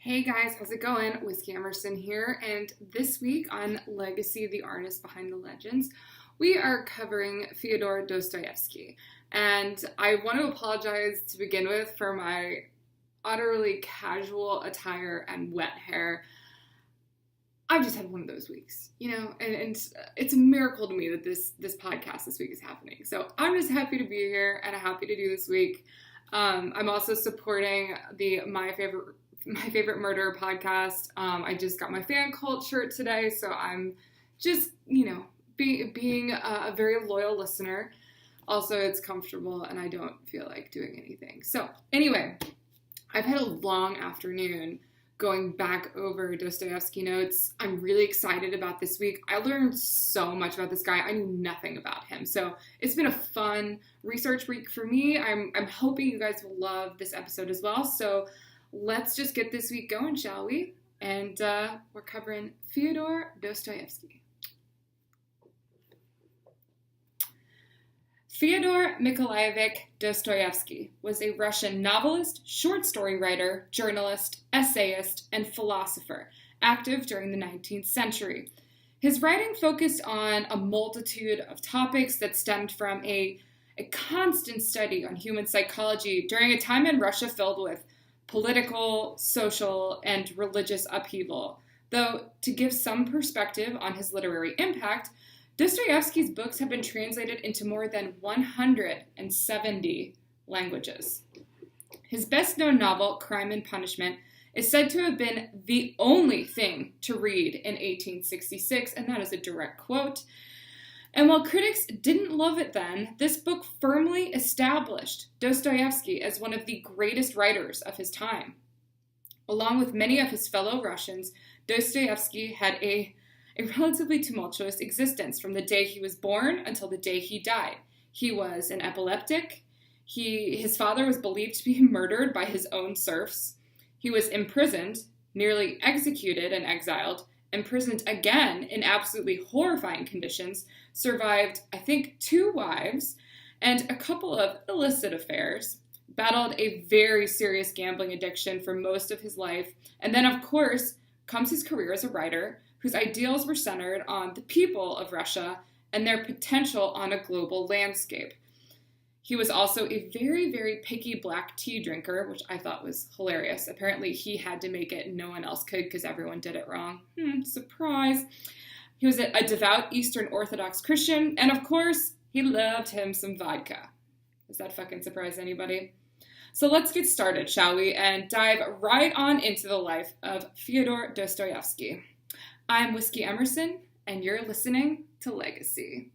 Hey guys, how's it going? Whiskey Emerson here, and this week on Legacy, the Artist Behind the Legends, we are covering Fyodor Dostoevsky. And I want to apologize to begin with for my utterly casual attire and wet hair. I've just had one of those weeks, and it's a miracle to me that this podcast this week is happening. So I'm just happy to be here and happy to do this week. I'm also supporting the My Favorite Murder podcast. I just got my fan cult shirt today, so I'm just, being a very loyal listener. Also, it's comfortable and I don't feel like doing anything. So anyway, I've had a long afternoon going back over Dostoevsky notes. I'm really excited about this week. I learned so much about this guy. I knew nothing about him. So it's been a fun research week for me. I'm hoping you guys will love this episode as well. So let's just get this week going, shall we? And we're covering Fyodor Dostoevsky. Fyodor Nikolaevich Dostoevsky was a Russian novelist, short story writer, journalist, essayist, and philosopher, active during the 19th century. His writing focused on a multitude of topics that stemmed from a constant study on human psychology during a time in Russia filled with political, social, and religious upheaval. Though, to give some perspective on his literary impact, Dostoevsky's books have been translated into more than 170 languages. His best-known novel, Crime and Punishment, is said to have been the only thing to read in 1866, and that is a direct quote. And while critics didn't love it then, this book firmly established Dostoevsky as one of the greatest writers of his time. Along with many of his fellow Russians, Dostoevsky had a relatively tumultuous existence from the day he was born until the day he died. He was an epileptic. His father was believed to be murdered by his own serfs. He was imprisoned, nearly executed and exiled, imprisoned again in absolutely horrifying conditions, survived, I think, 2 wives and a couple of illicit affairs, battled a very serious gambling addiction for most of his life, and then, of course, comes his career as a writer whose ideals were centered on the people of Russia and their potential on a global landscape. He was also a very, very picky black tea drinker, which I thought was hilarious. Apparently, he had to make it and no one else could because everyone did it wrong. Surprise. He was a devout Eastern Orthodox Christian, and of course, he loved him some vodka. Does that fucking surprise anybody? So let's get started, shall we, and dive right on into the life of Fyodor Dostoevsky. I'm Whiskey Emerson, and you're listening to Legacy.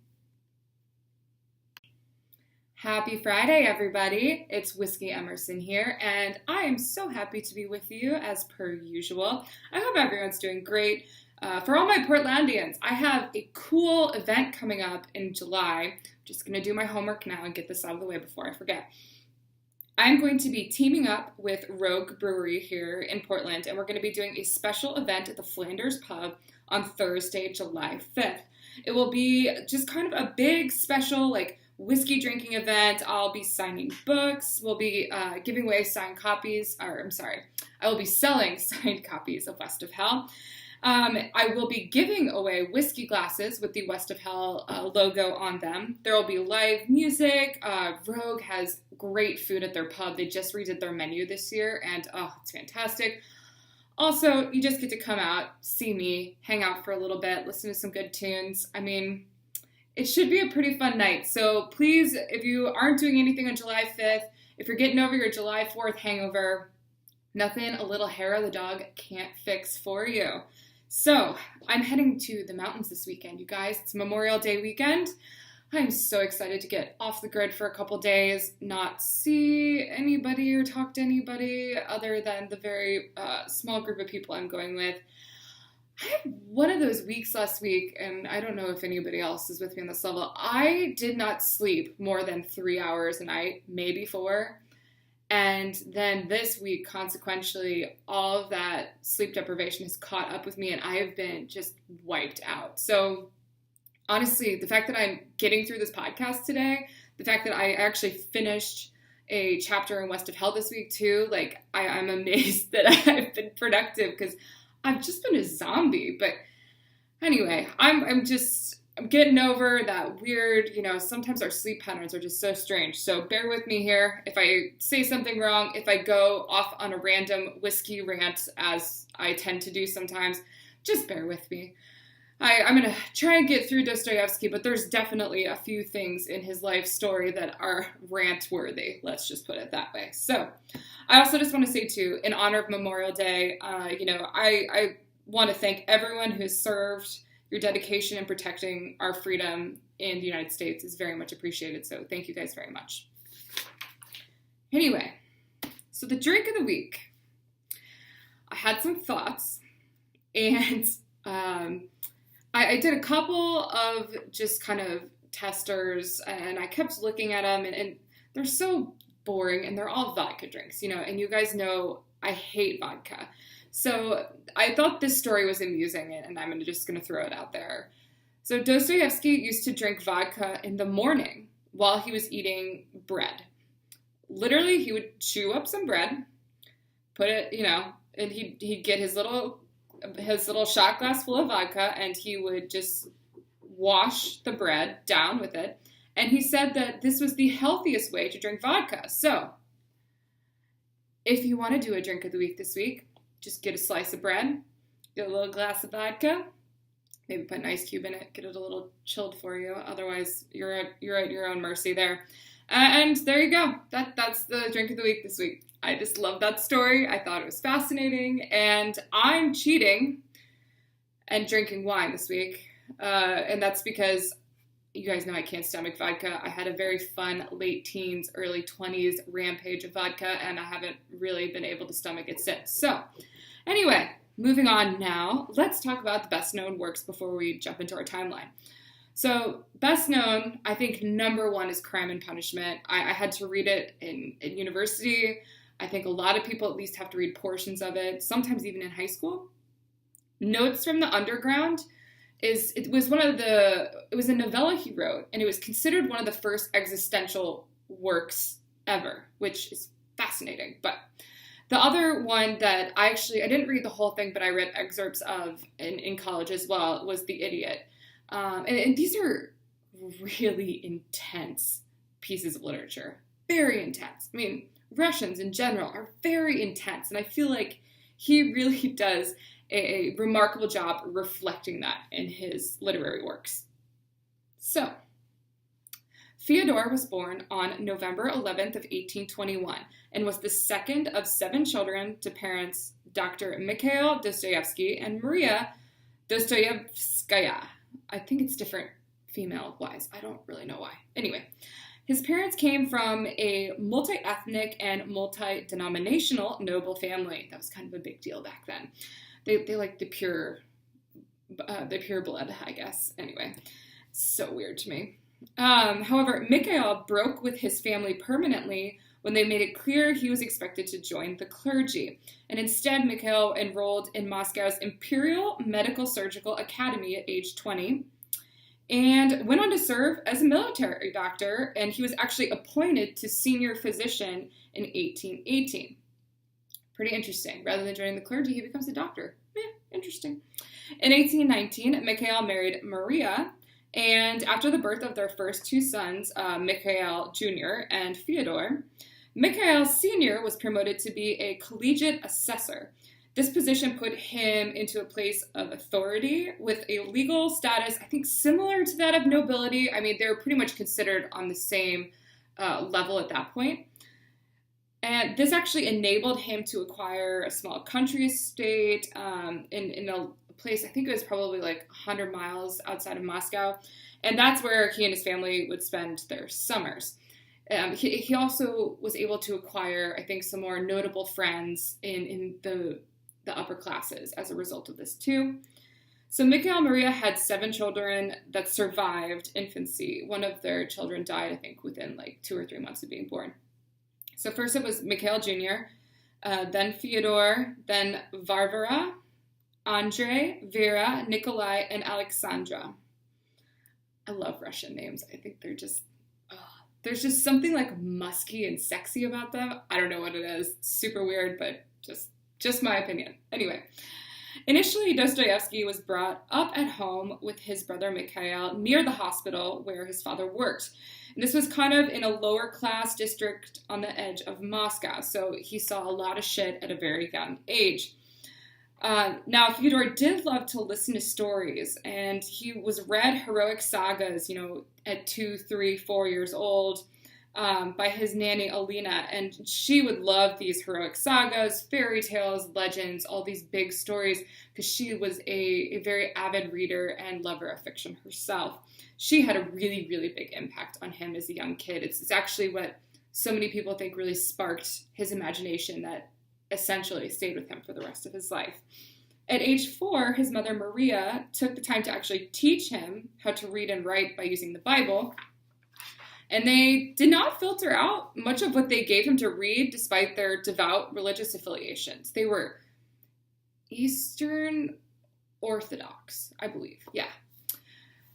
Happy Friday, everybody. It's Whiskey Emerson here, and I am so happy to be with you as per usual. I hope everyone's doing great. For all my Portlandians, I have a cool event coming up in July. I'm just going to do my homework now and get this out of the way before I forget. I'm going to be teaming up with Rogue Brewery here in Portland, and we're going to be doing a special event at the Flanders Pub on Thursday, July 5th. It will be just kind of a big special, whiskey drinking event. I'll be signing books. We'll be giving away signed copies, I will be selling signed copies of West of Hell. I will be giving away whiskey glasses with the West of Hell logo on them. There will be live music. Rogue has great food at their pub. They just redid their menu this year, and it's fantastic. Also, you just get to come out, see me, hang out for a little bit, listen to some good tunes. I mean, it should be a pretty fun night. So please, if you aren't doing anything on July 5th, if you're getting over your July 4th hangover, nothing a little hair of the dog can't fix for you. So, I'm heading to the mountains this weekend, you guys. It's Memorial Day weekend. I'm so excited to get off the grid for a couple days, not see anybody or talk to anybody other than the very small group of people I'm going with. I had one of those weeks last week, and I don't know if anybody else is with me on this level. I did not sleep more than 3 hours a night, maybe 4. And then this week, consequentially, all of that sleep deprivation has caught up with me, and I have been just wiped out. So honestly, the fact that I'm getting through this podcast today, the fact that I actually finished a chapter in West of Hell this week too. Like, I'm amazed that I've been productive because I've just been a zombie. But anyway, I'm getting over that weird, sometimes our sleep patterns are just so strange. So bear with me here. If I say something wrong, if I go off on a random whiskey rant, as I tend to do sometimes, just bear with me. I'm going to try and get through Dostoevsky, but there's definitely a few things in his life story that are rant-worthy. Let's just put it that way. So I also just want to say, too, in honor of Memorial Day, I want to thank everyone who has served. Your dedication in protecting our freedom in the United States is very much appreciated. So thank you guys very much. Anyway, so the drink of the week. I had some thoughts, and I did a couple of just kind of testers, and I kept looking at them, and they're so boring, and they're all vodka drinks, and you guys know I hate vodka. So I thought this story was amusing, and I'm just going to throw it out there. So Dostoevsky used to drink vodka in the morning while he was eating bread. Literally, he would chew up some bread, put it, and he'd get his little shot glass full of vodka, and he would just wash the bread down with it. And he said that this was the healthiest way to drink vodka. So if you want to do a drink of the week this week, just get a slice of bread, get a little glass of vodka, maybe put an ice cube in it, get it a little chilled for you. Otherwise, you're at your own mercy there. And there you go. That's the drink of the week this week. I just love that story. I thought it was fascinating. And I'm cheating and drinking wine this week. And that's because you guys know I can't stomach vodka. I had a very fun late teens, early 20s rampage of vodka, and I haven't really been able to stomach it since. So anyway, moving on now, let's talk about the best known works before we jump into our timeline. So best known, I think number one is Crime and Punishment. I had to read it in university. I think a lot of people at least have to read portions of it, sometimes even in high school. Notes from the Underground it was a novella he wrote, and it was considered one of the first existential works ever, which is fascinating. But the other one that I didn't read the whole thing, but I read excerpts of in college as well, was The Idiot. And these are really intense pieces of literature. Very intense. I mean, Russians in general are very intense, and I feel like he really does a remarkable job reflecting that in his literary works. So, Fyodor was born on November 11th of 1821 and was the second of 7 children to parents Dr. Mikhail Dostoevsky and Maria Dostoevskaya. I think it's different female-wise. I don't really know why. Anyway, his parents came from a multi-ethnic and multi-denominational noble family. That was kind of a big deal back then. They like the pure blood, I guess. Anyway, so weird to me. However, Mikhail broke with his family permanently when they made it clear he was expected to join the clergy. And instead, Mikhail enrolled in Moscow's Imperial Medical Surgical Academy at age 20 and went on to serve as a military doctor, and he was actually appointed to senior physician in 1818. Pretty interesting. Rather than joining the clergy, he becomes a doctor. Interesting. In 1819, Mikhail married Maria, and after the birth of their first 2 sons, Mikhail Jr. and Fyodor, Mikhail Sr. was promoted to be a collegiate assessor. This position put him into a place of authority with a legal status, I think, similar to that of nobility. I mean, they were pretty much considered on the same level at that point. And this actually enabled him to acquire a small country estate in a place, I think it was probably like 100 miles outside of Moscow. And that's where he and his family would spend their summers. He also was able to acquire, I think, some more notable friends in the upper classes as a result of this too. So Mikhail and Maria had 7 children that survived infancy. One of their children died, I think, within like 2 or 3 months of being born. So first it was Mikhail Jr., then Fyodor, then Varvara, Andrei, Vera, Nikolai, and Alexandra. I love Russian names. I think they're just there's just something like musky and sexy about them. I don't know what it is. It's super weird, but just my opinion. Anyway, initially Dostoevsky was brought up at home with his brother Mikhail near the hospital where his father worked. And this was kind of in a lower class district on the edge of Moscow, so he saw a lot of shit at a very young age. Now, Fyodor did love to listen to stories, and he was read heroic sagas, at 2, 3, 4 years old, by his nanny Alina, and she would love these heroic sagas, fairy tales, legends, all these big stories, because she was a very avid reader and lover of fiction herself. She had a really, really big impact on him as a young kid. It's actually what so many people think really sparked his imagination that essentially stayed with him for the rest of his life. At age 4, his mother Maria took the time to actually teach him how to read and write by using the Bible. And they did not filter out much of what they gave him to read despite their devout religious affiliations. They were Eastern Orthodox, I believe. Yeah.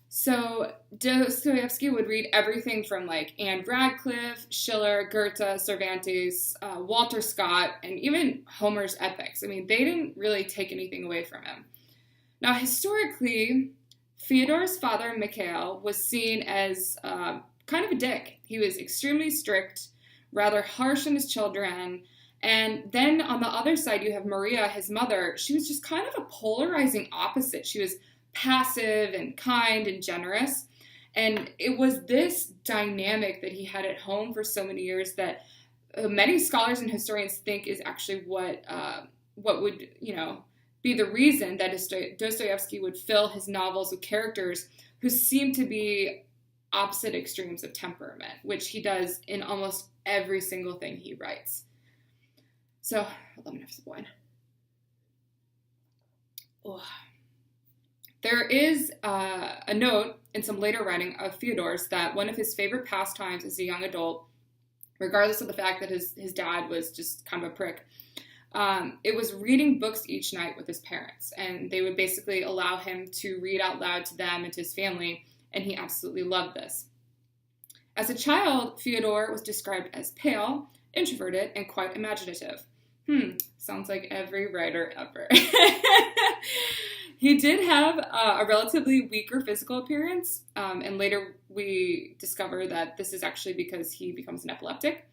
So Dostoevsky would read everything from like Anne Radcliffe, Schiller, Goethe, Cervantes, Walter Scott, and even Homer's epics. I mean, they didn't really take anything away from him. Now, historically, Fyodor's father, Mikhail, was seen as kind of a dick. He was extremely strict, rather harsh on his children. And then on the other side, you have Maria, his mother. She was just kind of a polarizing opposite. She was passive and kind and generous. And it was this dynamic that he had at home for so many years that many scholars and historians think is actually what would, be the reason that Dostoevsky would fill his novels with characters who seem to be opposite extremes of temperament, which he does in almost every single thing he writes. So, let me have some wine. Oh. There is a note in some later writing of Fyodor's that one of his favorite pastimes as a young adult, regardless of the fact that his dad was just kind of a prick, it was reading books each night with his parents. And they would basically allow him to read out loud to them and to his family, and he absolutely loved this. As a child, Fyodor was described as pale, introverted, and quite imaginative. Sounds like every writer ever. He did have a relatively weaker physical appearance, and later we discover that this is actually because he becomes an epileptic.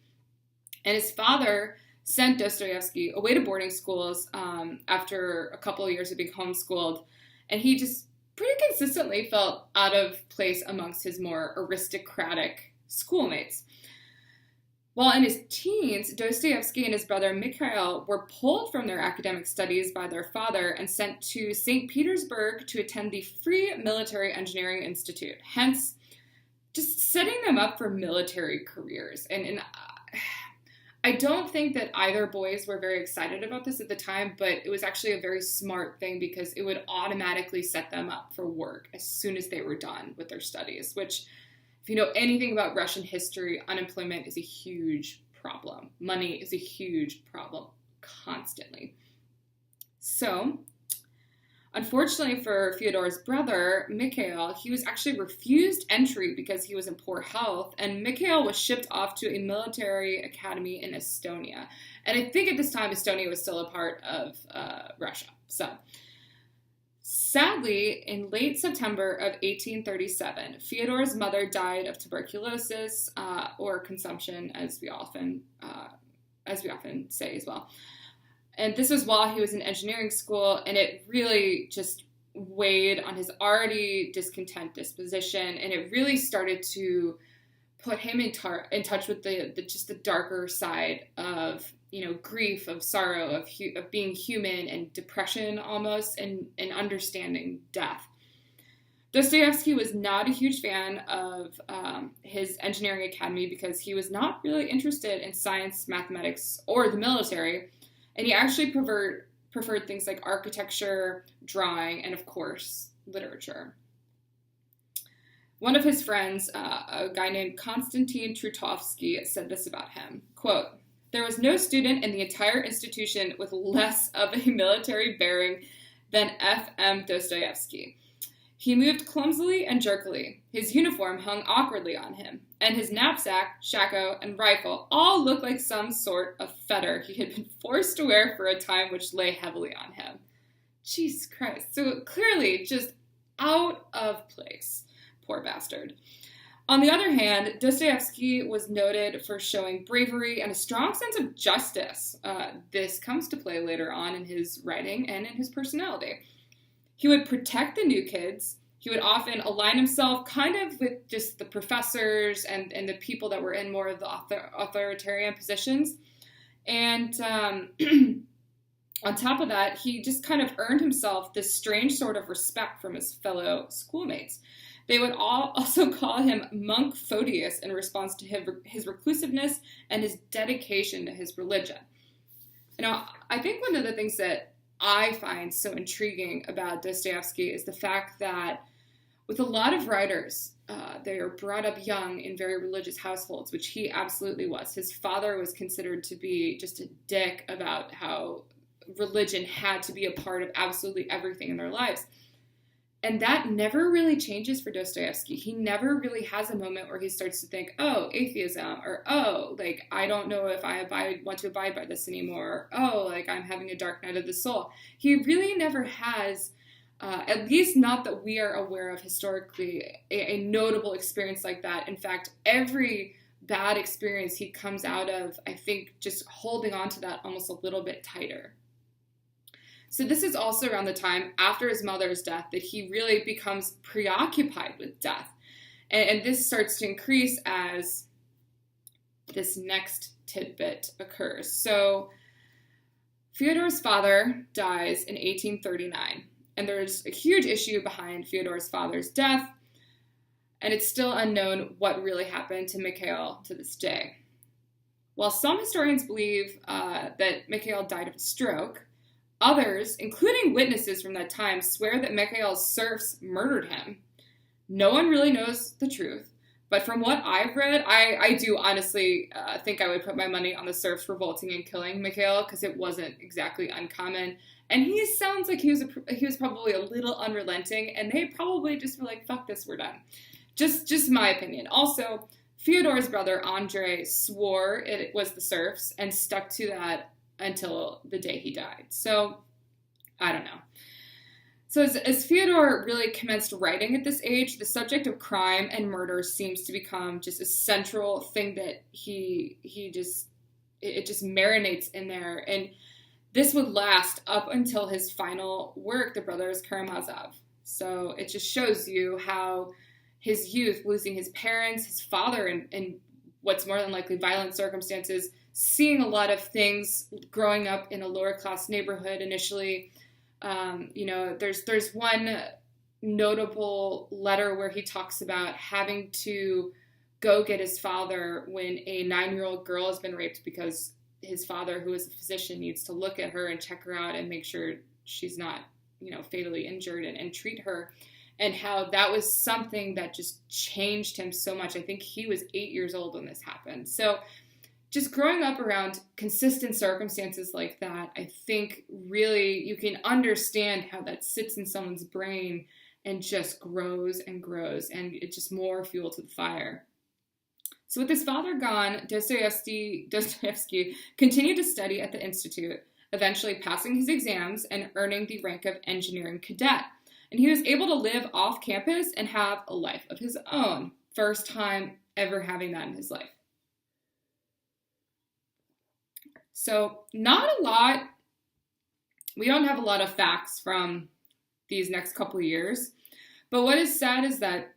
And his father sent Dostoevsky away to boarding schools after a couple of years of being homeschooled, and he just pretty consistently felt out of place amongst his more aristocratic schoolmates. While in his teens, Dostoevsky and his brother Mikhail were pulled from their academic studies by their father and sent to St. Petersburg to attend the Free Military Engineering Institute, hence just setting them up for military careers. And I don't think that either boys were very excited about this at the time, but it was actually a very smart thing because it would automatically set them up for work as soon as they were done with their studies, which, if you know anything about Russian history, unemployment is a huge problem. Money is a huge problem constantly. So, unfortunately for Fyodor's brother, Mikhail, he was actually refused entry because he was in poor health, and Mikhail was shipped off to a military academy in Estonia. And I think at this time, Estonia was still a part of Russia. So, sadly, in late September of 1837, Fyodor's mother died of tuberculosis or consumption, as we often say as well. And this was while he was in engineering school, and it really just weighed on his already discontent disposition, and it really started to put him in touch with the darker side of grief, of sorrow, of being human, and depression almost, and understanding death. Dostoevsky was not a huge fan of his engineering academy because he was not really interested in science, mathematics, or the military, and he actually preferred things like architecture, drawing, and of course, literature. One of his friends, a guy named Konstantin Trutovsky, said this about him, quote, "There was no student in the entire institution with less of a military bearing than F.M. Dostoevsky. He moved clumsily and jerkily. His uniform hung awkwardly on him. and his knapsack, shako, and rifle all look like some sort of fetter he had been forced to wear for a time which lay heavily on him. Jesus Christ. So clearly just out of place. Poor bastard. On the other hand, Dostoevsky was noted for showing bravery and a strong sense of justice. This comes to play later on in his writing and in his personality. He would protect the new kids. He would often align himself kind of with just the professors and the people that were in more of the authoritarian positions. And on top of that, he just kind of earned himself this strange sort of respect from his fellow schoolmates. They would all also call him Monk Photius in response to his reclusiveness and his dedication to his religion. You know, I think one of the things that I find so intriguing about Dostoevsky is the fact that with a lot of writers, they are brought up young in very religious households, which he absolutely was. His father was considered to be just a dick about how religion had to be a part of absolutely everything in their lives. And that never really changes for Dostoevsky. He never really has a moment where he starts to think, oh, atheism, or oh, like, I don't know if I want to abide by this anymore, or oh, like, I'm having a dark night of the soul. He really never has, at least not that we are aware of historically, a notable experience like that. In fact, every bad experience he comes out of, I think, just holding on to that almost a little bit tighter. So this is also around the time after his mother's death that he really becomes preoccupied with death. And this starts to increase as this next tidbit occurs. So Fyodor's father dies in 1839, and there's a huge issue behind Fyodor's father's death, and it's still unknown what really happened to Mikhail to this day. While some historians believe that Mikhail died of a stroke, others, including witnesses from that time, swear that Mikhail's serfs murdered him. No one really knows the truth, but from what I've read, I do honestly think I would put my money on the serfs revolting and killing Mikhail, because it wasn't exactly uncommon. And he sounds like he was probably a little unrelenting, and they probably just were like, fuck this, we're done. Just my opinion. Also, Fyodor's brother, Andrei, swore it was the serfs and stuck to that until the day he died. So, I don't know. So as Fyodor really commenced writing at this age, the subject of crime and murder seems to become just a central thing that it just marinates in there. And this would last up until his final work, The Brothers Karamazov. So it just shows you how his youth, losing his parents, his father, and what's more than likely violent circumstances, seeing a lot of things, growing up in a lower class neighborhood initially. There's one notable letter where he talks about having to go get his father when a 9-year-old girl has been raped, because his father, who is a physician, needs to look at her and check her out and make sure she's not, fatally injured and treat her. And how that was something that just changed him so much. I think he was 8 years old when this happened. So just growing up around consistent circumstances like that, I think really you can understand how that sits in someone's brain and just grows and grows, and it's just more fuel to the fire. So with his father gone, Dostoevsky continued to study at the Institute, eventually passing his exams and earning the rank of engineering cadet. And he was able to live off campus and have a life of his own. First time ever having that in his life. So we don't have a lot of facts from these next couple of years. But what is sad is that,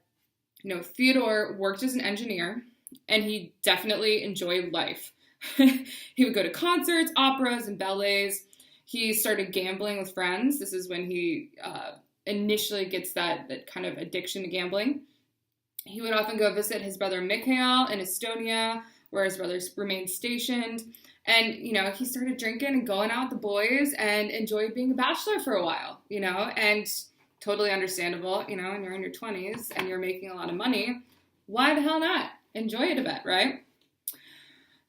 Fyodor worked as an engineer, and he definitely enjoyed life. He would go to concerts, operas, and ballets. He started gambling with friends. This is when he initially gets that kind of addiction to gambling. He would often go visit his brother Mikhail in Estonia, where his brothers remained stationed. And, he started drinking and going out with the boys and enjoyed being a bachelor for a while, and totally understandable, when you're in your 20s and you're making a lot of money, why the hell not? Enjoy it a bit, right?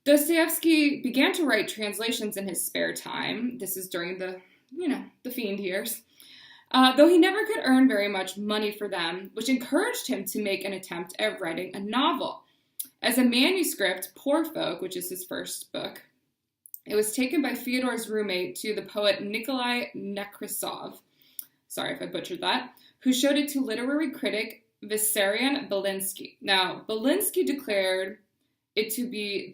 Dostoevsky began to write translations in his spare time. This is during the fiend years. Though he never could earn very much money for them, which encouraged him to make an attempt at writing a novel. As a manuscript, Poor Folk, which is his first book, it was taken by Fyodor's roommate to the poet Nikolai Nekrasov, sorry if I butchered that, who showed it to literary critic Vissarion Belinsky. Now, Belinsky declared it to be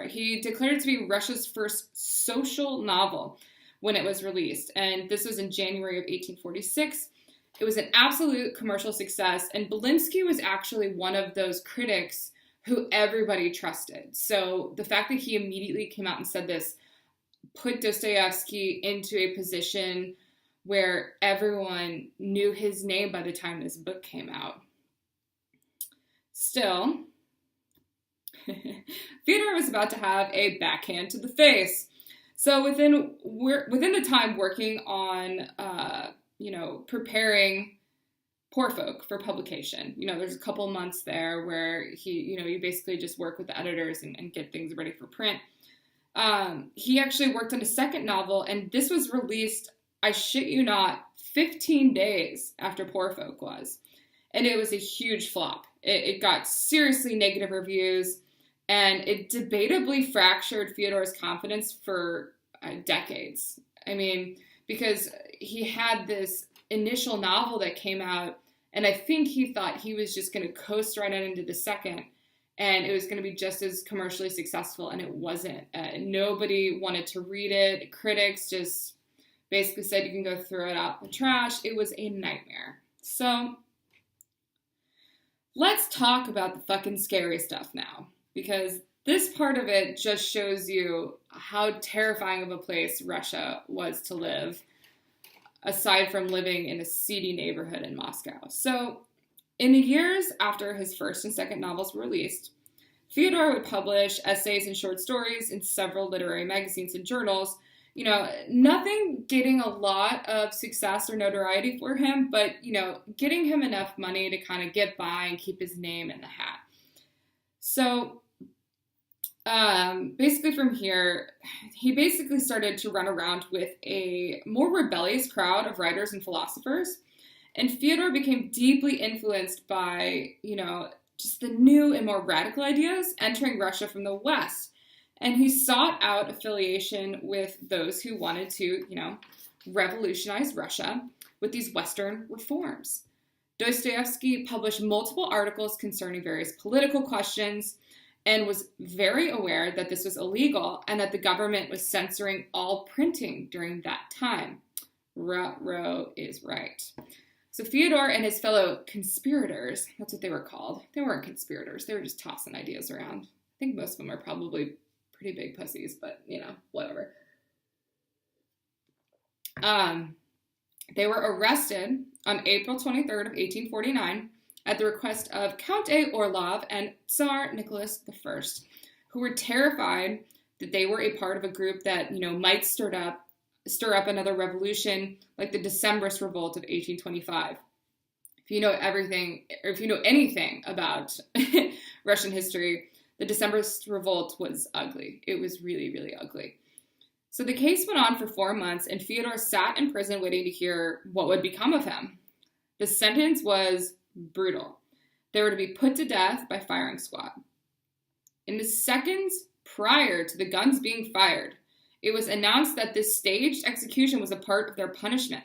he declared it to be Russia's first social novel when it was released, and this was in January of 1846. It was an absolute commercial success, and Belinsky was actually one of those critics who everybody trusted. So the fact that he immediately came out and said this put Dostoevsky into a position where everyone knew his name by the time this book came out. Still, Fyodor was about to have a backhand to the face. So within the time working on, preparing Poor Folk for publication, there's a couple months there where you basically just work with the editors and get things ready for print. He actually worked on a second novel, and this was released, I shit you not, 15 days after Poor Folk was. And it was a huge flop. It got seriously negative reviews, and it debatably fractured Fyodor's confidence for decades. I mean, because he had this initial novel that came out, and I think he thought he was just going to coast right on into the second, and it was going to be just as commercially successful, and it wasn't. Nobody wanted to read it. Critics just basically said you can go throw it out in the trash. It was a nightmare. So let's talk about the fucking scary stuff now, because this part of it just shows you how terrifying of a place Russia was to live, aside from living in a seedy neighborhood in Moscow. So in the years after his first and second novels were released, Fyodor would publish essays and short stories in several literary magazines and journals. Nothing getting a lot of success or notoriety for him, but, getting him enough money to kind of get by and keep his name in the hat. So basically from here, he basically started to run around with a more rebellious crowd of writers and philosophers. And Fyodor became deeply influenced by, just the new and more radical ideas entering Russia from the West. And he sought out affiliation with those who wanted to, revolutionize Russia with these Western reforms. Dostoevsky published multiple articles concerning various political questions and was very aware that this was illegal and that the government was censoring all printing during that time. Ruh-roh is right. So Fyodor and his fellow conspirators, that's what they were called. They weren't conspirators. They were just tossing ideas around. I think most of them are probably pretty big pussies, but, whatever. They were arrested on April 23rd of 1849 at the request of Count A. Orlov and Tsar Nicholas I, who were terrified that they were a part of a group that, might stir up another revolution like the Decembrist Revolt of 1825. If you know anything about Russian history, the Decembrist Revolt was ugly. It was really, really ugly. So the case went on for 4 months, and Fyodor sat in prison waiting to hear what would become of him. The sentence was brutal. They were to be put to death by firing squad. In the seconds prior to the guns being fired, it was announced that this staged execution was a part of their punishment.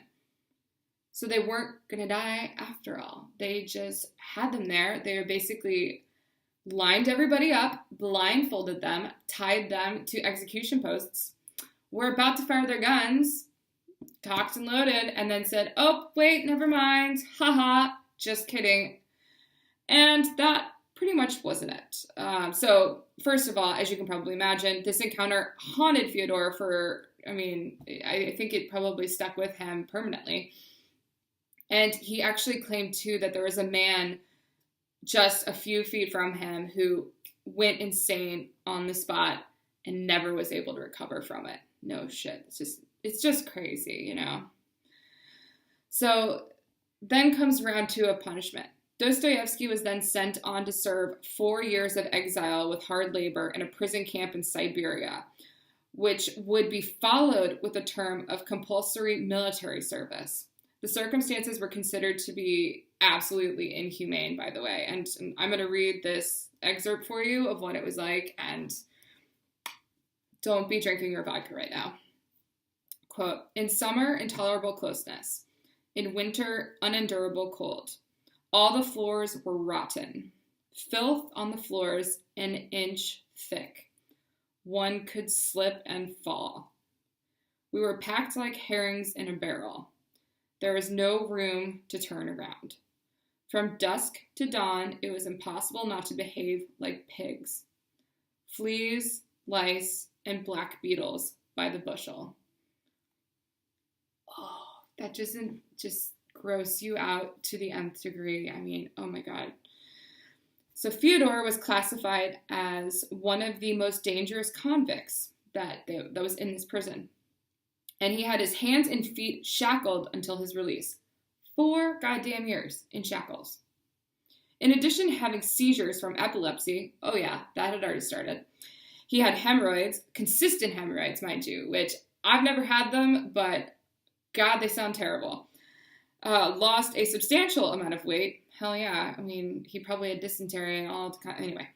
So they weren't going to die after all. They just had them there. They were basically lined everybody up, blindfolded them, tied them to execution posts, were about to fire their guns, cocked and loaded, and then said, oh, wait, never mind, haha, just kidding. And that pretty much wasn't it. So, first of all, as you can probably imagine, this encounter haunted Fyodor I think it probably stuck with him permanently. And he actually claimed, too, that there was a man just a few feet from him who went insane on the spot and never was able to recover from it. No shit. It's just crazy, So then comes round 2 of punishment. Dostoevsky was then sent on to serve 4 years of exile with hard labor in a prison camp in Siberia, which would be followed with a term of compulsory military service. The circumstances were considered to be absolutely inhumane, by the way, and I'm going to read this excerpt for you of what it was like, and don't be drinking your vodka right now. Quote, "In summer, intolerable closeness. In winter, unendurable cold. All the floors were rotten. Filth on the floors an inch thick. One could slip and fall. We were packed like herrings in a barrel. There was no room to turn around. From dusk to dawn, it was impossible not to behave like pigs. Fleas, lice, and black beetles by the bushel." Oh, that doesn't just gross you out to the nth degree. I mean, oh my God. So Fyodor was classified as one of the most dangerous convicts that was in this prison. And he had his hands and feet shackled until his release. 4 goddamn years in shackles. In addition to having seizures from epilepsy, oh yeah, that had already started. He had hemorrhoids, consistent hemorrhoids, mind you, which I've never had them, but God, they sound terrible. Lost a substantial amount of weight. Hell yeah. I mean, he probably had dysentery and all. Anyway.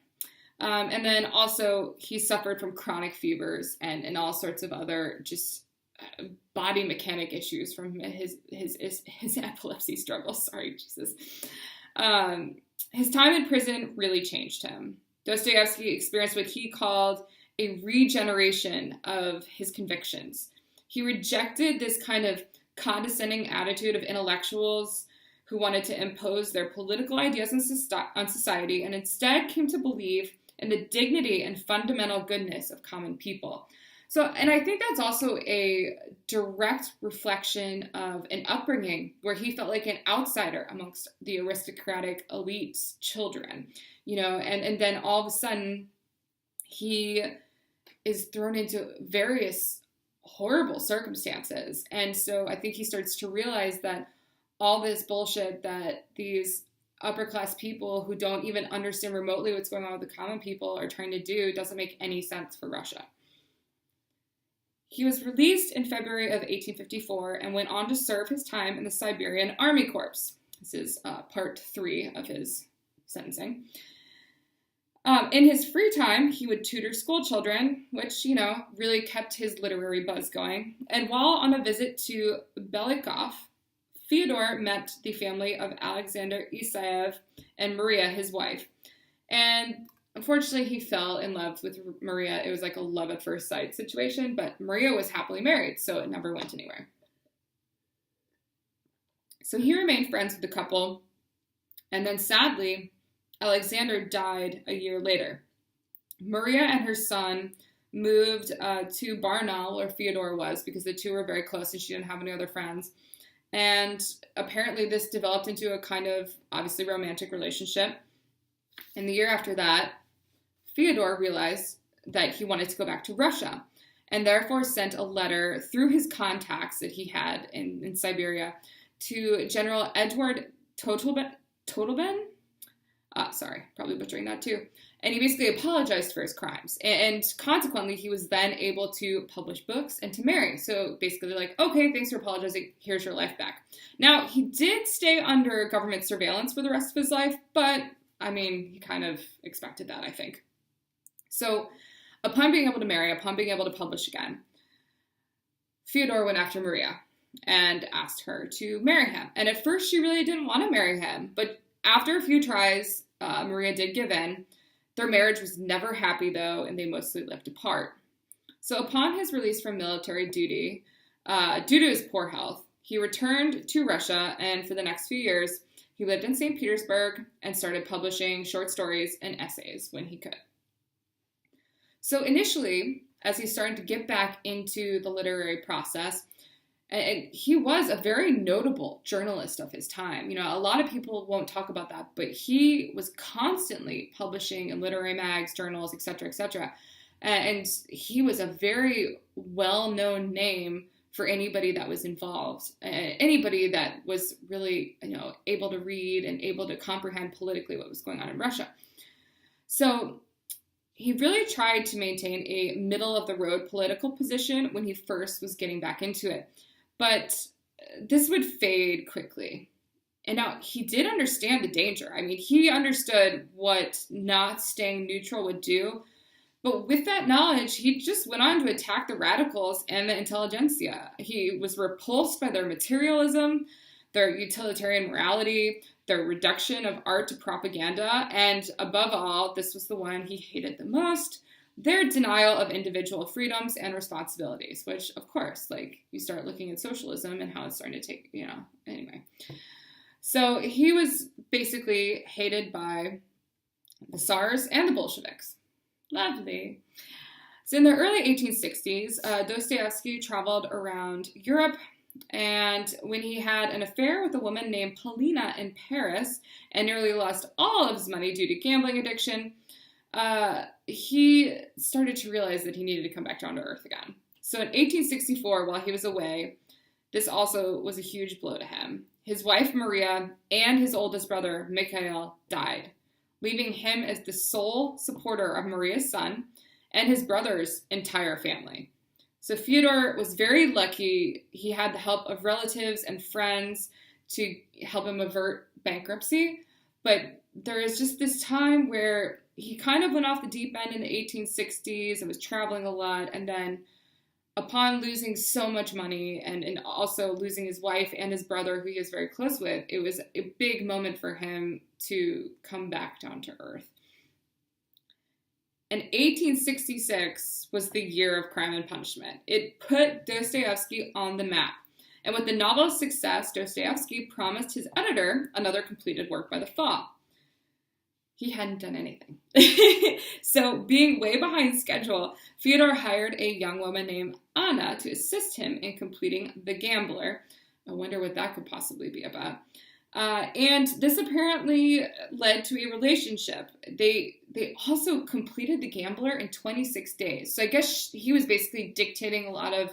And then also he suffered from chronic fevers and all sorts of other just body mechanic issues from his epilepsy struggles. Sorry, Jesus. His time in prison really changed him. Dostoevsky experienced what he called a regeneration of his convictions. He rejected this kind of condescending attitude of intellectuals who wanted to impose their political ideas on society, and instead came to believe in the dignity and fundamental goodness of common people. So, and I think that's also a direct reflection of an upbringing where he felt like an outsider amongst the aristocratic elite's children, and then all of a sudden he is thrown into various horrible circumstances. And so I think he starts to realize that all this bullshit that these upper class people who don't even understand remotely what's going on with the common people are trying to do doesn't make any sense for Russia. He was released in February of 1854 and went on to serve his time in the Siberian Army Corps. This is part 3 of his sentencing. In his free time, he would tutor school children, which, really kept his literary buzz going. And while on a visit to Belikov, Fyodor met the family of Alexander Isayev and Maria, his wife. And unfortunately, he fell in love with Maria. It was like a love at first sight situation, but Maria was happily married, so it never went anywhere. So he remained friends with the couple, and then sadly, Alexander died a year later. Maria and her son moved to Barnaul, where Fyodor was, because the two were very close and she didn't have any other friends. And apparently this developed into a kind of, obviously, romantic relationship. And the year after that, Fyodor realized that he wanted to go back to Russia and therefore sent a letter through his contacts that he had in Siberia to General Edward Totolben. Sorry, probably butchering that too. And he basically apologized for his crimes. And consequently, he was then able to publish books and to marry. So basically, they're like, okay, thanks for apologizing. Here's your life back. Now, he did stay under government surveillance for the rest of his life, but I mean, he kind of expected that, I think. So upon being able to marry, upon being able to publish again, Fyodor went after Maria and asked her to marry him. And at first, she really didn't want to marry him. But after a few tries, Maria did give in. Their marriage was never happy, though, and they mostly lived apart. So upon his release from military duty, due to his poor health, he returned to Russia, and for the next few years, he lived in St. Petersburg and started publishing short stories and essays when he could. So initially, as he started to get back into the literary process, and he was a very notable journalist of his time. A lot of people won't talk about that, but he was constantly publishing in literary mags, journals, etc., etc. And he was a very well-known name for anybody that was involved, anybody that was really, able to read and able to comprehend politically what was going on in Russia. So he really tried to maintain a middle-of-the-road political position when he first was getting back into it. But this would fade quickly. And now he did understand the danger. I mean, he understood what not staying neutral would do. But with that knowledge, he just went on to attack the radicals and the intelligentsia. He was repulsed by their materialism, their utilitarian morality, their reduction of art to propaganda, and above all, this was the one he hated the most, their denial of individual freedoms and responsibilities, which, of course, like, you start looking at socialism and how it's starting to take, anyway. So he was basically hated by the Tsars and the Bolsheviks. Lovely. So in the early 1860s, Dostoevsky traveled around Europe, and when he had an affair with a woman named Polina in Paris and nearly lost all of his money due to gambling addiction, he started to realize that he needed to come back down to earth again. So in 1864, while he was away, this also was a huge blow to him. His wife, Maria, and his oldest brother, Mikhail, died, leaving him as the sole supporter of Maria's son and his brother's entire family. So Fyodor was very lucky. He had the help of relatives and friends to help him avert bankruptcy. But there is just this time where he kind of went off the deep end in the 1860s and was traveling a lot. And then upon losing so much money and also losing his wife and his brother, who he was very close with, it was a big moment for him to come back down to earth. And 1866 was the year of Crime and Punishment. It put Dostoevsky on the map. And with the novel's success, Dostoevsky promised his editor another completed work by the fall. He hadn't done anything. So, being way behind schedule, Fyodor hired a young woman named Anna to assist him in completing The Gambler. I wonder what that could possibly be about. And this apparently led to a relationship. They also completed The Gambler in 26 days. So I guess he was basically dictating a lot of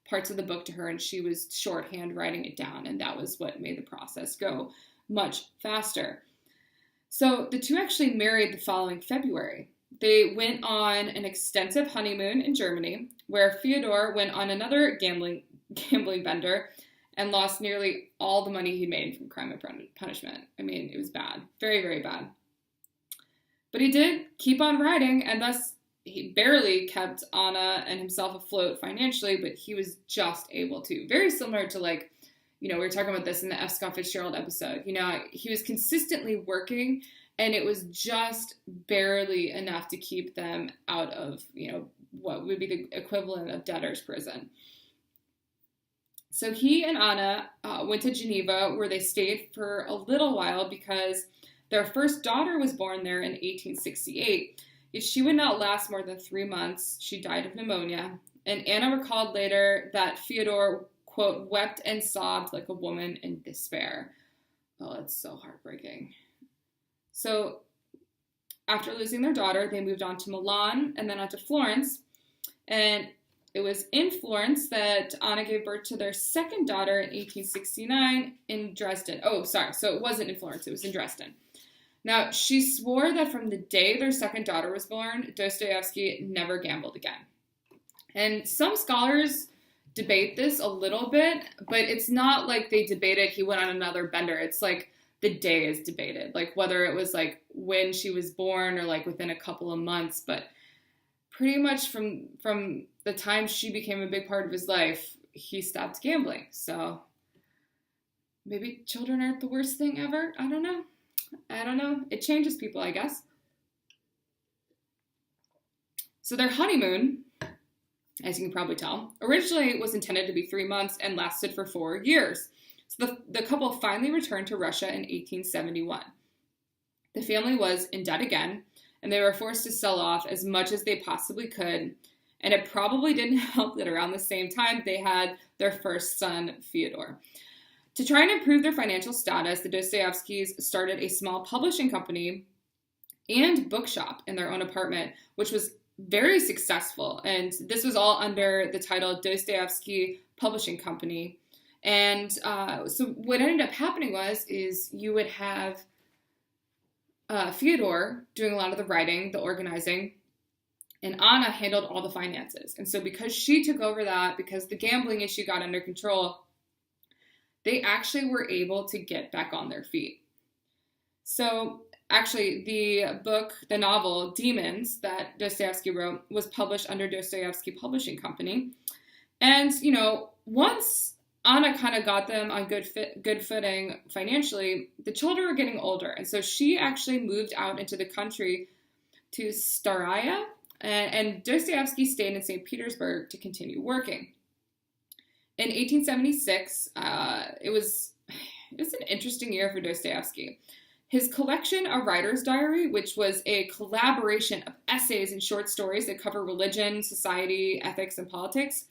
parts of the book to her, and she was shorthand writing it down, and that was what made the process go much faster. So the two actually married the following February. They went on an extensive honeymoon in Germany, where Fyodor went on another gambling bender and lost nearly all the money he made from Crime and Punishment. I mean, it was bad. Very, very bad. But he did keep on writing, and thus he barely kept Anna and himself afloat financially, but he was just able to. Very similar to, like, we were talking about this in the F. Scott Fitzgerald episode. He was consistently working, and it was just barely enough to keep them out of, what would be the equivalent of debtor's prison. So he and Anna went to Geneva, where they stayed for a little while because their first daughter was born there in 1868. She would not last more than 3 months. She died of pneumonia. And Anna recalled later that Fyodor, quote, wept and sobbed like a woman in despair. Oh, it's so heartbreaking. So after losing their daughter, they moved on to Milan and then on to Florence. And it was in Florence that Anna gave birth to their second daughter in 1869 in Dresden. Oh, sorry. So it wasn't in Florence. It was in Dresden. Now, she swore that from the day their second daughter was born, Dostoevsky never gambled again. And some scholars debate this a little bit, but it's not like they debated he went on another bender. It's like the day is debated, like whether it was like when she was born or like within a couple of months. But pretty much from the time she became a big part of his life, he stopped gambling. So maybe children aren't the worst thing ever. I don't know. It changes people, I guess. So their honeymoon, as you can probably tell, originally was intended to be 3 months and lasted for 4 years. So the couple finally returned to Russia in 1871. The family was in debt again, and they were forced to sell off as much as they possibly could. And it probably didn't help that around the same time they had their first son, Fyodor. To try and improve their financial status, the Dostoevskys started a small publishing company and bookshop in their own apartment, which was very successful. And this was all under the title Dostoevsky Publishing Company. And so what ended up happening is you would have Fyodor doing a lot of the writing, the organizing, and Anna handled all the finances. And so because she took over that, because the gambling issue got under control, they actually were able to get back on their feet. So actually, the novel Demons that Dostoevsky wrote was published under Dostoevsky Publishing Company. And, once Anna kind of got them on good footing financially, the children were getting older. And so she actually moved out into the country to Staraya, and Dostoevsky stayed in St. Petersburg to continue working. In 1876, it was an interesting year for Dostoevsky. His collection, A Writer's Diary, which was a collaboration of essays and short stories that cover religion, society, ethics, and politics,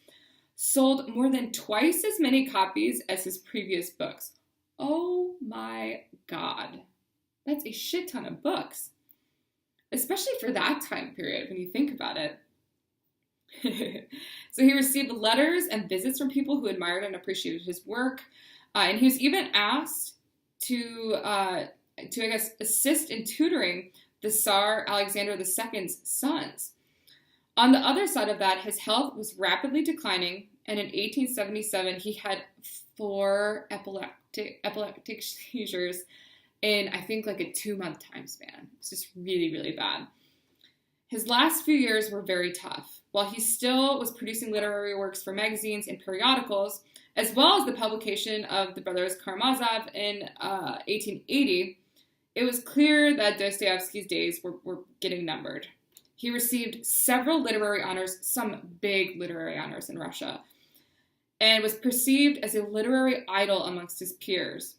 sold more than twice as many copies as his previous books. Oh my God. That's a shit ton of books. Especially for that time period, when you think about it. So he received letters and visits from people who admired and appreciated his work. And he was even asked to assist in tutoring the Tsar Alexander II's sons. On the other side of that, his health was rapidly declining, and in 1877, he had 4 epileptic seizures in, I think, like a 2-month time span. It's just really, really bad. His last few years were very tough. While he still was producing literary works for magazines and periodicals, as well as the publication of the Brothers Karamazov in 1880, it was clear that Dostoevsky's days were getting numbered. He received several literary honors, some big literary honors in Russia, and was perceived as a literary idol amongst his peers.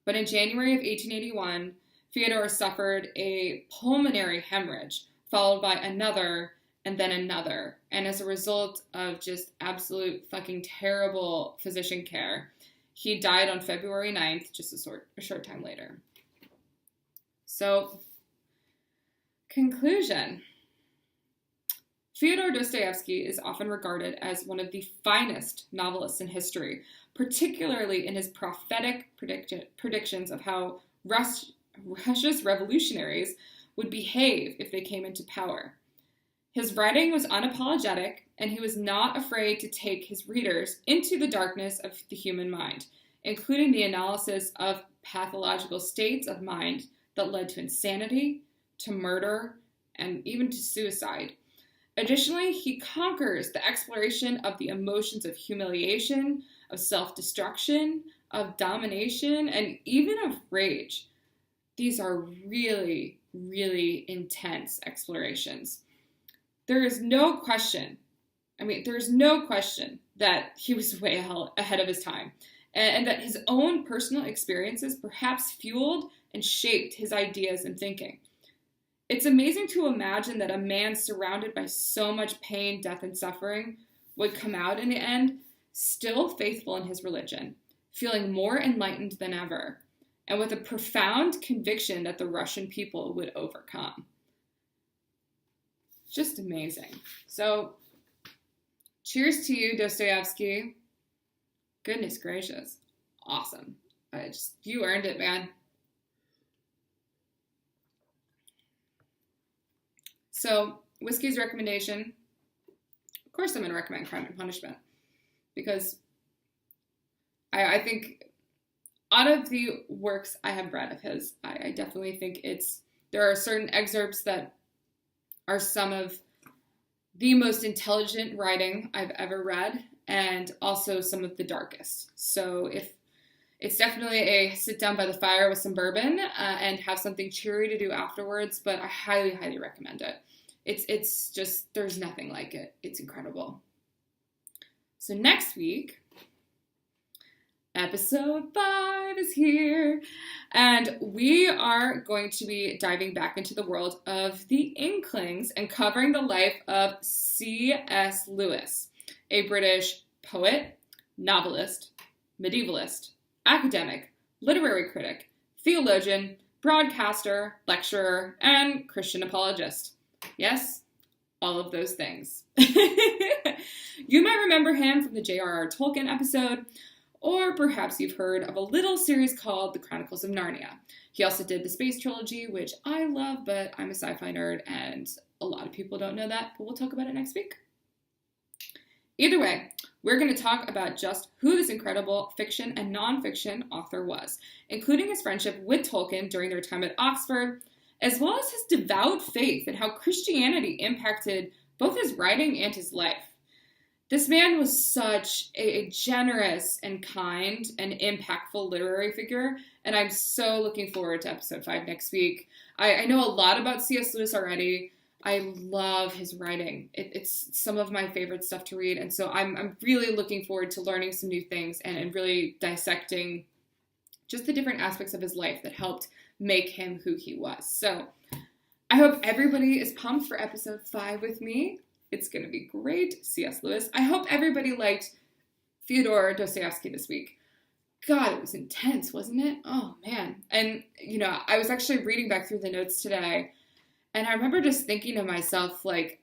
But in January of 1881, Fyodor suffered a pulmonary hemorrhage, followed by another, and then another. And as a result of just absolute fucking terrible physician care, he died on February 9th, just a short time later. So, conclusion. Fyodor Dostoevsky is often regarded as one of the finest novelists in history, particularly in his prophetic predictions of how Russia's revolutionaries would behave if they came into power. His writing was unapologetic, and he was not afraid to take his readers into the darkness of the human mind, including the analysis of pathological states of mind that led to insanity, to murder, and even to suicide. Additionally, he conquers the exploration of the emotions of humiliation, of self-destruction, of domination, and even of rage. These are really, really intense explorations. There is no question that he was way ahead of his time, and that his own personal experiences perhaps fueled and shaped his ideas and thinking. It's amazing to imagine that a man surrounded by so much pain, death, and suffering would come out in the end still faithful in his religion, feeling more enlightened than ever, and with a profound conviction that the Russian people would overcome. Just amazing. So, cheers to you, Dostoevsky. Goodness gracious. Awesome. You earned it, man. So, whiskey's recommendation. Of course I'm going to recommend Crime and Punishment. Because I think out of the works I have read of his, I definitely think there are certain excerpts that are some of the most intelligent writing I've ever read, and also some of the darkest. So it's definitely a sit down by the fire with some bourbon and have something cheery to do afterwards, but I highly, highly recommend it. It's just, there's nothing like it. It's incredible. So next week, episode 5 is here, and we are going to be diving back into the world of the Inklings and covering the life of C.S. Lewis, a British poet, novelist, medievalist, academic, literary critic, theologian, broadcaster, lecturer, and Christian apologist. Yes, all of those things. You might remember him from the J.R.R. Tolkien episode, or perhaps you've heard of a little series called The Chronicles of Narnia. He also did the Space Trilogy, which I love, but I'm a sci-fi nerd, and a lot of people don't know that, but we'll talk about it next week. Either way, we're going to talk about just who this incredible fiction and nonfiction author was, including his friendship with Tolkien during their time at Oxford, as well as his devout faith and how Christianity impacted both his writing and his life. This man was such a generous and kind and impactful literary figure, and I'm so looking forward to episode 5 next week. I know a lot about C.S. Lewis already. I love his writing. It's some of my favorite stuff to read, and so I'm really looking forward to learning some new things and really dissecting just the different aspects of his life that helped make him who he was. So I hope everybody is pumped for episode 5 with me. It's going to be great. C.S. Lewis. I hope everybody liked Fyodor Dostoevsky this week. God, it was intense, wasn't it? Oh, man. And, I was actually reading back through the notes today, and I remember just thinking to myself, like,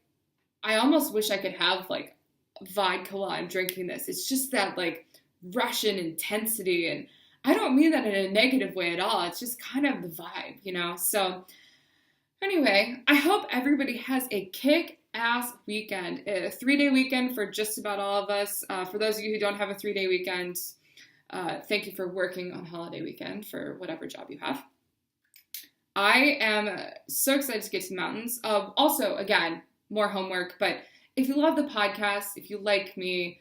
I almost wish I could have, like, vodka while I'm drinking this. It's just that, like, Russian intensity, and I don't mean that in a negative way at all. It's just kind of the vibe, So, anyway, I hope everybody has a kick-ass weekend. A 3-day weekend for just about all of us. For those of you who don't have a 3-day weekend, thank you for working on holiday weekend for whatever job you have. I am so excited to get to the mountains. Also, again, more homework, but if you love the podcast, if you like me,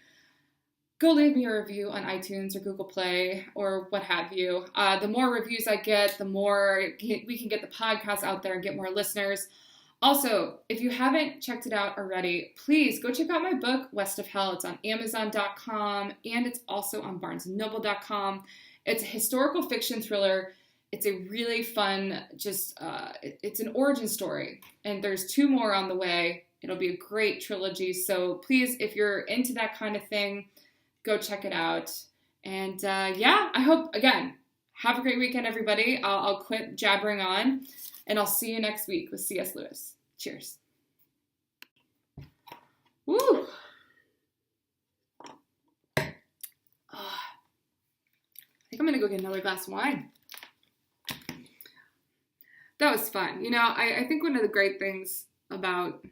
go leave me a review on iTunes or Google Play or what have you. The more reviews I get, the more we can get the podcast out there and get more listeners. Also, if you haven't checked it out already, please go check out my book, West of Hell. It's on Amazon.com, and it's also on BarnesandNoble.com. It's a historical fiction thriller. It's a really fun, it's an origin story, and there's 2 more on the way. It'll be a great trilogy, so please, if you're into that kind of thing, go check it out. And I hope, again, have a great weekend, everybody. I'll quit jabbering on. And I'll see you next week with C.S. Lewis. Cheers. Woo! Oh, I think I'm going to go get another glass of wine. That was fun. I think one of the great things about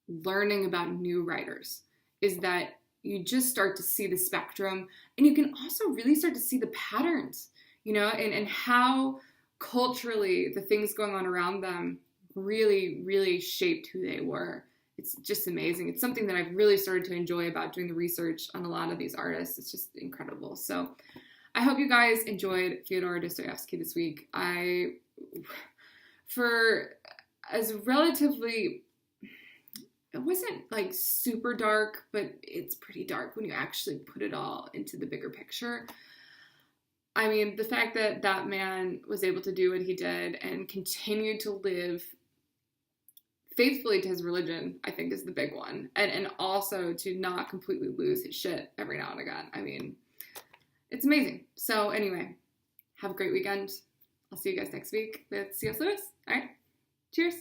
learning about new writers is that you just start to see the spectrum, and you can also really start to see the patterns, and how culturally the things going on around them really, really shaped who they were. It's just amazing. It's something that I've really started to enjoy about doing the research on a lot of these artists. It's just incredible. So I hope you guys enjoyed Fyodor Dostoevsky this week. It wasn't like super dark, but it's pretty dark when you actually put it all into the bigger picture. I mean, the fact that that man was able to do what he did and continue to live faithfully to his religion, I think, is the big one. And also to not completely lose his shit every now and again. I mean, it's amazing. So anyway, have a great weekend. I'll see you guys next week with C.S. Lewis. All right. Cheers.